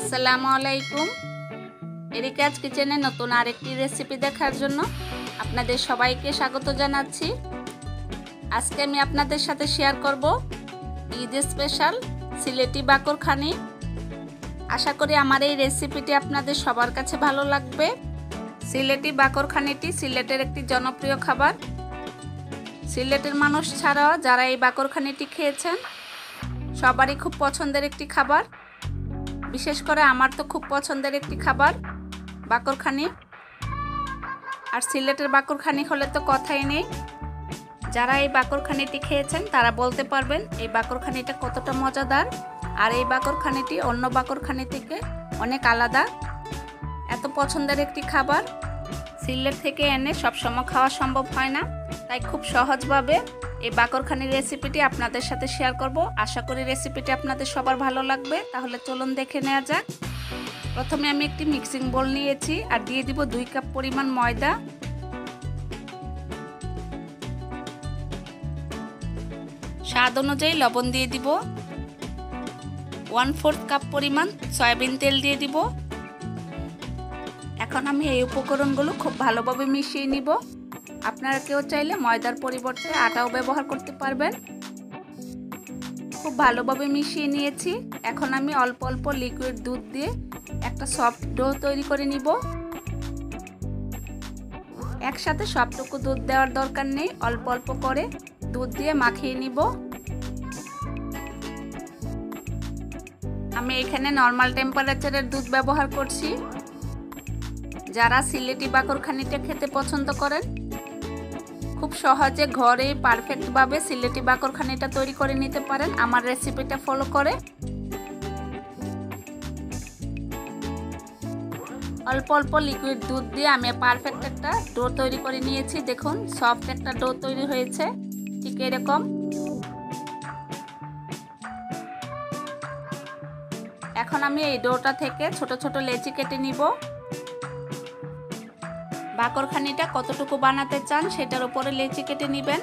আসসালামু আলাইকুম। এরিকাজ কিচেনে নতুন আরেকটি রেসিপি দেখার জন্য আপনাদের সবাইকে স্বাগত জানাচ্ছি। আজকে আমি আপনাদের সাথে শেয়ার করব ঈদ স্পেশাল সিলেটি বাকরখানি। আশা করি আমার এই রেসিপিটি আপনাদের সবার কাছে ভালো লাগবে। সিলেটি বাকরখানিটি সিলেটের একটি জনপ্রিয় খাবার। সিলেটের মানুষ ছাড়াও যারা এই বাকরখানিটি খেয়েছেন সবারই খুব পছন্দের একটি খাবার। বিশেষ করে আমার তো খুব পছন্দের একটি খাবার বাকরখানি। আর সিলেটের বাকরখানি হলে তো কথাই নেই। যারা এই বাকরখানিটি খেয়েছেন তারা বলতে পারবেন এই বাকরখানিটা কতটা মজাদার। আর এই বাকরখানিটি অন্য বাকরখানি থেকে অনেক আলাদা। এত পছন্দের একটি খাবার সিলেট থেকে এনে সবসময় খাওয়া সম্ভব হয় না, তাই খুব সহজভাবে এই বাকরখানির রেসিপিটি আপনাদের সাথে শেয়ার করব। আশা করি রেসিপিটি আপনাদের সবার ভালো লাগবে। তাহলে চলুন দেখে নেওয়া যাক। প্রথমে আমি একটি মিক্সিং বোল নিয়েছি আর দিয়ে দিব 2 কাপ পরিমাণ ময়দা। স্বাদ অনুযায়ী লবণ দিয়ে দিব। 1/4 কাপ পরিমাণ সয়াবিন তেল দিয়ে দিব। এখন আমি এই উপকরণগুলো খুব ভালোভাবে মিশিয়ে নিব। আপনারা কেউ চাইলে ময়দার পরিবর্তে আটাও ব্যবহার করতে পারবেন। খুব ভালোভাবে মিশিয়ে নিয়েছি। এখন আমি অল্প অল্প লিকুইড দুধ দিয়ে একটা সফট ডো তৈরি করে নিব। একসাথে সবটুকু দুধ দেওয়ার দরকার নেই, অল্প অল্প করে দুধ দিয়ে মাখিয়ে নিব। আমি এখানে নর্মাল টেম্পারেচারের দুধ ব্যবহার করছি। যারা সিলেটি বাকরখানিটা খেতে পছন্দ করেন খুব সহজে ঘরে পারফেক্টভাবে সিলেটি বাকরখানিটা তৈরি করে নিতে পারেন আমার রেসিপিটা ফলো করে। অল্প অল্প লিকুইড দুধ দিয়ে আমি পারফেক্ট একটা ডো তৈরি করে নিয়েছি। দেখুন সফট একটা ডো তৈরি হয়েছে, ঠিক এরকম। এখন আমি এই ডোটা থেকে ছোট ছোট লেচি কেটে নিব। বাকরখানিটা কতটুকু বানাতে চান সেটার উপরে লেচি কেটে নেবেন।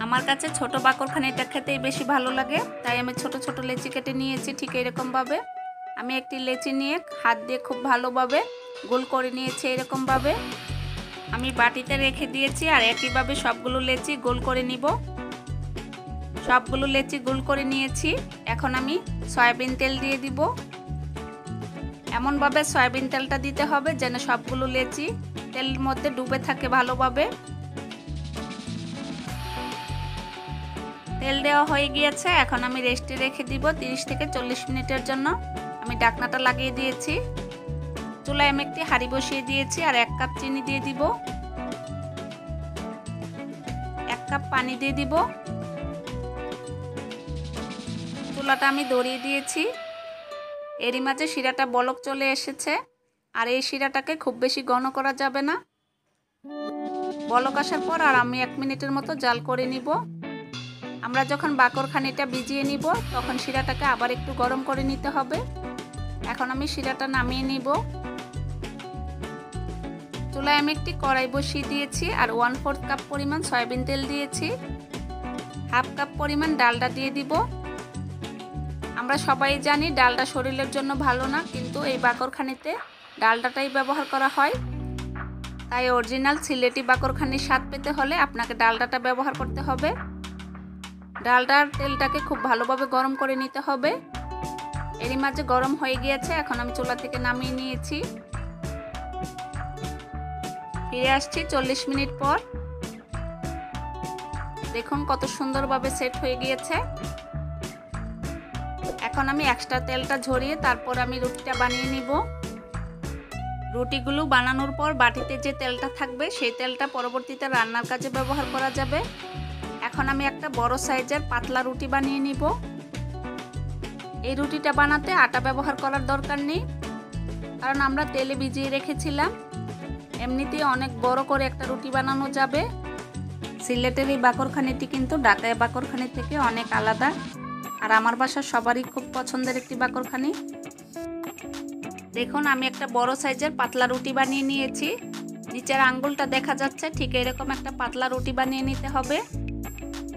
আমার কাছে ছোট বাকরখানিটা খেতেই বেশি ভালো লাগে, তাই আমি ছোট ছোট লেচি কেটে নিয়েছি। ঠিক এরকমভাবে আমি একটি লেচি নিয়ে হাত দিয়ে খুব ভালোভাবে গোল করে নিয়েছি। এরকমভাবে আমি বাটিতে রেখে দিয়েছি আর একইভাবে সবগুলো লেচি গোল করে নিব। সবগুলো লেচি গোল করে নিয়েছি। এখন আমি সয়াবিন তেল দিয়ে দিব। এমনভাবে সয়াবিন তেলটা দিতে হবে যেন সবগুলো লেচি তেলের মধ্যে ডুবে থাকে ভালোভাবে। তেল দেওয়া হয়ে গিয়েছে। এখন আমি রেস্টে রেখে দিব 30 থেকে 40 মিনিটের জন্য। আমি ঢাকনাটা লাগিয়ে দিয়েছি। চুলায় আমি একটি হাঁড়ি বসিয়ে দিয়েছি আর 1 কাপ চিনি দিয়ে দিব। 1 কাপ পানি দিয়ে দিব। চুলাটা আমি ধরিয়ে দিয়েছি। এরই মাঝে শিরাটা বলক চলে এসেছে। আর এই শিরাটাকে খুব বেশি ঘন করা যাবে না। বলক আসার পর আর আমি 1 মিনিটের মতো জাল করে নিব। আমরা যখন বাকরখানিটা ভিজিয়ে নিব তখন শিরাটাকে আবার একটু গরম করে নিতে হবে। এখন আমি শিরাটা নামিয়ে নিব। চুলায় আমি একটি কড়াই বসিয়ে দিয়েছি আর 1/4 কাপ পরিমাণ সয়াবিন তেল দিয়েছি। 1/2 কাপ পরিমাণ ডালডা দিয়ে দিব। আমরা সবাই জানি ডালটা শরীরের জন্য ভালো না, কিন্তু এই বাকরখানিতে ডালডাটাই ব্যবহার করা হয়। তাই অরিজিনাল সিলেটি বাকরখানির স্বাদ পেতে হলে আপনাকে ডালডাটা ব্যবহার করতে হবে। ডালডার তেলটাকে খুব ভালোভাবে গরম করে নিতে হবে। এরই মাঝে গরম হয়ে গিয়েছে। এখন আমি চুলা থেকে নামিয়ে নিয়েছি। ফিরে আসছি 40 মিনিট পর। দেখুন কত সুন্দরভাবে সেট হয়ে গিয়েছে। এখন আমি এক্সট্রা তেলটা ঝরিয়ে তারপর আমি রুটিটা বানিয়ে নিব। রুটিগুলো বানানোর পর বাটিতে যে তেলটা থাকবে সেই তেলটা পরবর্তীতে রান্নার কাজে ব্যবহার করা যাবে। এখন আমি একটা বড় সাইজের পাতলা রুটি বানিয়ে নিব। এই রুটিটা বানাতে আটা ব্যবহার করার দরকার নেই, কারণ আমরা তেলে ভিজিয়ে রেখেছিলাম। এমনিতেই অনেক বড় করে একটা রুটি বানানো যাবে। সিলেটের এই বাকরখানিটি কিন্তু ঢাকায় বাকরখানি থেকে অনেক আলাদা। আর আমার বাসার সবারই খুব পছন্দের একটি বাকরখানি। দেখুন আমি একটা বড় সাইজের পাতলা রুটি বানিয়ে নিয়েছি। নিচের আঙ্গুলটা দেখা যাচ্ছে, ঠিক এরকম একটা পাতলা রুটি বানিয়ে নিতে হবে।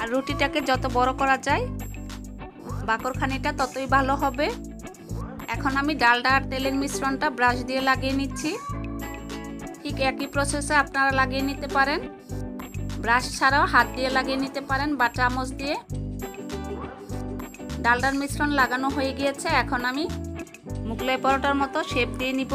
আর রুটিটাকে যত বড় করা যায় বাকরখানিটা ততই ভালো হবে। এখন আমি ডালডা আর তেলের মিশ্রণটা ব্রাশ দিয়ে লাগিয়ে নিচ্ছি। ঠিক একই প্রসেসে আপনারা লাগিয়ে নিতে পারেন। ব্রাশ ছাড়াও হাত দিয়ে লাগিয়ে নিতে পারেন বা চামচ দিয়ে। ডালডার মিশ্রণ লাগানো হয়ে গিয়েছে। এখন আমি মুগলাই পরোটার মতো শেপ দিয়ে নিব।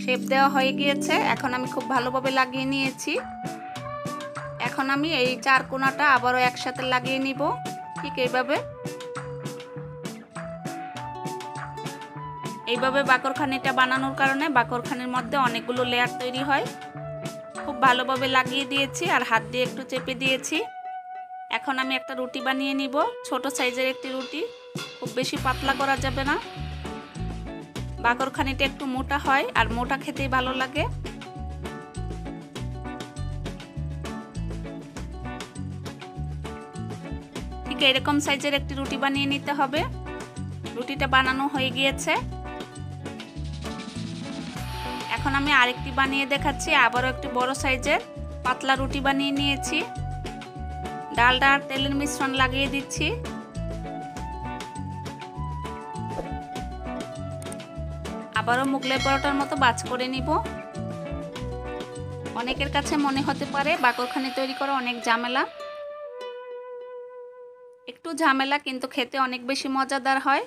শেপ দেওয়া হয়ে গিয়েছে। এখন আমি খুব ভালোভাবে লাগিয়ে নিয়েছি। এখন আমি এই চার কোণাটা আবারও একসাথে লাগিয়ে নিব, ঠিক এইভাবে বাকরখানিটা বানানোর কারণে বাকরখানির মধ্যে অনেকগুলো লেয়ার তৈরি হয়। খুব ভালোভাবে লাগিয়ে দিয়েছি আর হাত দিয়ে একটু চেপে দিয়েছি। এখন আমি একটা রুটি বানিয়ে নিব, ছোট সাইজের একটি রুটি, খুব বেশি পাতলা করা যাবে না। বাকরখানিটা একটু মোটা হয় আর মোটা খেতেই ভালো লাগে। ঠিক এরকম সাইজের একটি রুটি বানিয়ে নিতে হবে। রুটিটা বানানো হয়ে গিয়েছে। এখন আমি আরেকটি বানিয়ে দেখাচ্ছি। আবারও একটি বড় সাইজের পাতলা রুটি বানিয়ে নিয়েছি। ডালডা আর তেলের মিশ্রণ লাগিয়ে দিচ্ছি। আবারও মুগলাই পরোটার মতো ভাঁজ করে নিব। অনেকের কাছে মনে হতে পারে বাকরখানি তৈরি করা অনেক ঝামেলা। একটু ঝামেলা, কিন্তু খেতে অনেক বেশি মজাদার হয়।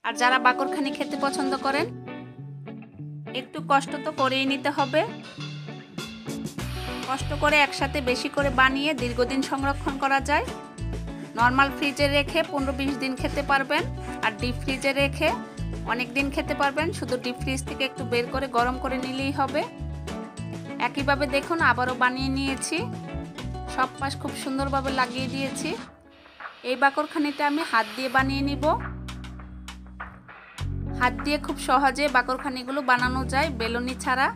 আর যারা বাকরখানি খেতে পছন্দ করেন, একটু কষ্ট তো করেই নিতে হবে। কষ্ট করে একসাথে বেশি করে বানিয়ে দীর্ঘদিন সংরক্ষণ করা যায়। নর্মাল ফ্রিজে রেখে 15-20 দিন খেতে পারবেন, আর ডিপ ফ্রিজে রেখে অনেক দিন খেতে পারবেন। শুধু ডিপ ফ্রিজ থেকে একটু বের করে গরম করে নিলেই হবে। একইভাবে দেখুন আবারও বানিয়ে নিয়েছি। সব পাশ খুব সুন্দরভাবে লাগিয়ে দিয়েছি। এই বাকরখানিটা আমি হাত দিয়ে বানিয়ে নিব। হাত দিয়ে খুব সহজে বাকরখানিগুলো বানানো যায় বেলুনি ছাড়া।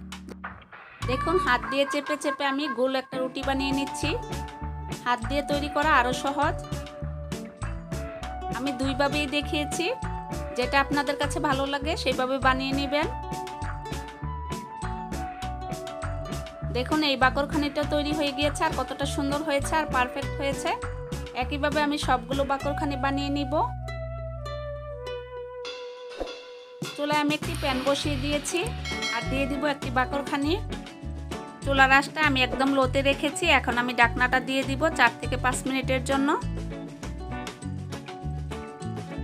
দেখুন হাত দিয়ে চেপে চেপে আমি গোল একটা রুটি বানিয়ে নিচ্ছি। হাত দিয়ে তৈরি করা আরও সহজ। আমি দুইভাবেই দেখিয়েছি, যেটা আপনাদের কাছে ভালো লাগে সেইভাবে বানিয়ে নেবেন। দেখুন এই বাকরখানিটা তৈরি হয়ে গিয়েছে আর কতটা সুন্দর হয়েছে আর পারফেক্ট হয়েছে। একইভাবে আমি সবগুলো বাকরখানি বানিয়ে নিব। চুলায় আমি একটি প্যান বসিয়ে দিয়েছি আর দিয়ে দিব একটি বাকরখানি। চুলার আঁচটা আমি একদম লোতে রেখেছি। এখন আমি ঢাকনাটা দিয়ে দিব 4 থেকে 5 মিনিটের জন্য।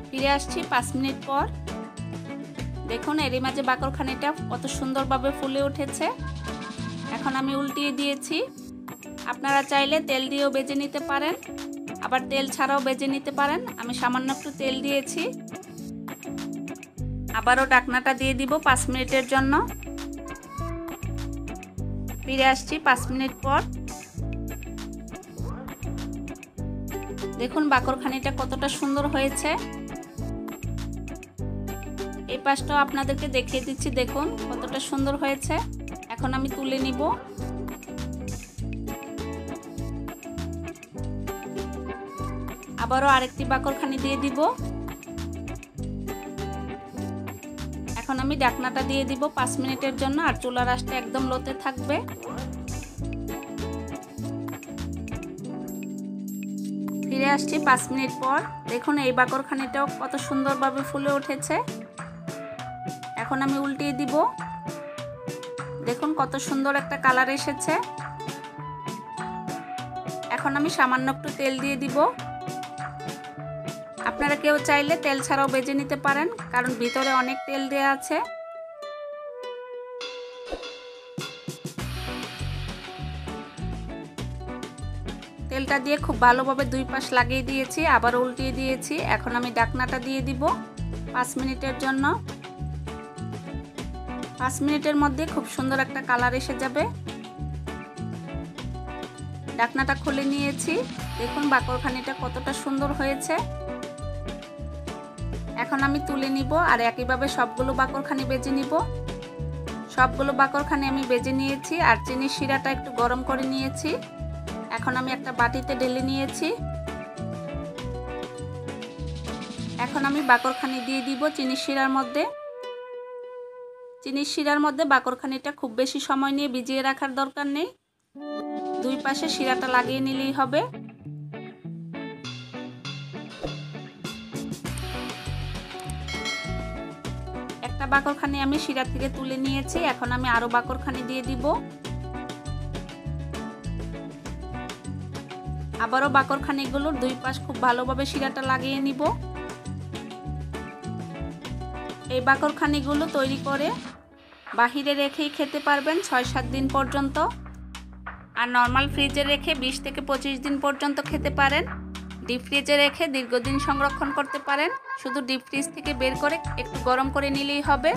ফিরে আসছি 5 মিনিট পর। দেখুন এরই মাঝে বাকরখানিটা কত সুন্দরভাবে ফুলে উঠেছে। এখন আমি উল্টিয়ে দিয়েছি। আপনারা চাইলে তেল দিয়েও ভেজে নিতে পারেন, আবার তেল ছাড়াও ভেজে নিতে পারেন। আমি সামান্য একটু তেল দিয়েছি। আবারও ঢাকনাটা দিয়ে দিব 5 মিনিটের জন্য। ফিরে আসছি 5 মিনিট পর। দেখুন বাকরখানিটা কতটা সুন্দর হয়েছে। এই পাশটাও আপনাদেরকে দেখিয়ে দিচ্ছি। দেখুন কতটা সুন্দর হয়েছে। এখন আমি তুলে নিব। আবারও আরেকটি বাকরখানি দিয়ে দিব। এখন আমি ঢাকনাটা দিয়ে দিব 5 মিনিটের জন্য, আর চুলার আঁচটা একদম লোতে থাকবে। ফিরে আসছি 5 মিনিট পর। দেখুন এই বাকরখানিটাও কত সুন্দরভাবে ফুলে উঠেছে। এখন আমি উল্টিয়ে দিব। দেখুন কত সুন্দর একটা কালার এসেছে। এখন আমি সামান্য একটু তেল দিয়ে দিব। আপনারা কেউ চাইলে তেল ছাড়াও ভেজে নিতে পারেন, কারণ ভিতরে অনেক তেল দেয়া আছে। তেলটা দিয়ে খুব ভালোভাবে দুই পাশ লাগিয়ে দিয়েছি, আবার উল্টিয়ে দিয়েছি। এখন আমি ঢাকনাটা দিয়ে দিব 5 মিনিটের জন্য। 5 মিনিটের মধ্যে খুব সুন্দর একটা কালার এসে যাবে। ঢাকনাটা খুলে নিয়েছি। দেখুন বাকরখানিটা কতটা সুন্দর হয়েছে। এখন আমি তুলে নিব আর একইভাবে সবগুলো বাকরখানি ভেজে নিব। সবগুলো বাকরখানি আমি ভেজে নিয়েছি আর চিনির শিরাটা একটু গরম করে নিয়েছি। এখন আমি একটা বাটিতে ঢেলে নিয়েছি। এখন আমি বাকরখানি দিয়ে দিব চিনির শিরার মধ্যে। চিনির শিরার মধ্যে বাকরখানিটা খুব বেশি সময় নিয়ে ভিজিয়ে রাখার দরকার নেই, দুই পাশে শিরাটা লাগিয়ে নিলেই হবে। একটা বাকরখানি আমি শিরা থেকে তুলে নিয়েছি, এখন আমি আরো বাকরখানি দিয়ে দিব। আবারও বাকরখানিগুলোর দুই পাশ খুব ভালোভাবে শিরাটা লাগিয়ে নিব। এই বাকরখানিগুলো তৈরি করে বাহিরে রেখেই খেতে পারবেন 6-7 দিন পর্যন্ত, আর নর্মাল ফ্রিজে রেখে 20 থেকে 25 দিন পর্যন্ত খেতে পারেন। ডিপ ফ্রিজে রেখে দীর্ঘদিন সংরক্ষণ করতে পারেন, শুধু ডিপ ফ্রিজ থেকে বের করে একটু গরম করে নিলেই হবে।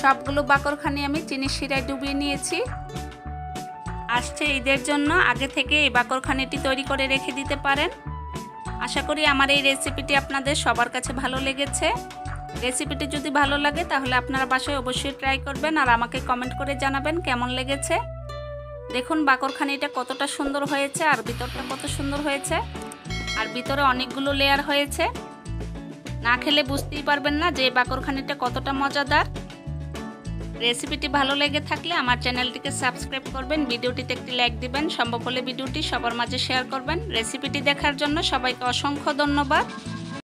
সবগুলো বাকরখানি আমি চিনির শিরায় ডুবিয়ে নিয়েছি। আসছে ঈদের জন্য আগে থেকে এই বাকরখানিটি তৈরি করে রেখে দিতে পারেন। আশা করি আমার এই রেসিপিটি আপনাদের সবার কাছে ভালো লেগেছে। রেসিপিটি যদি ভালো লাগে তাহলে আপনারা বাসায় অবশ্যই ট্রাই করবেন আর আমাকে কমেন্ট করে জানাবেন কেমন লেগেছে। দেখুন বাকরখানিটা কতটা সুন্দর হয়েছে আর ভিতরটা কত সুন্দর হয়েছে, আর ভিতরে অনেকগুলো লেয়ার হয়েছে। না খেলে বুঝতেই পারবেন না যে বাকরখানিটা কতটা মজাদার। রেসিপিটি ভালো লেগে থাকলে আমার চ্যানেলটিকে সাবস্ক্রাইব করবেন, ভিডিওটিতে একটি লাইক দিবেন, সম্ভব হলে ভিডিওটি সবার মাঝে শেয়ার করবেন। রেসিপিটি দেখার জন্য সবাইকে অসংখ্য ধন্যবাদ।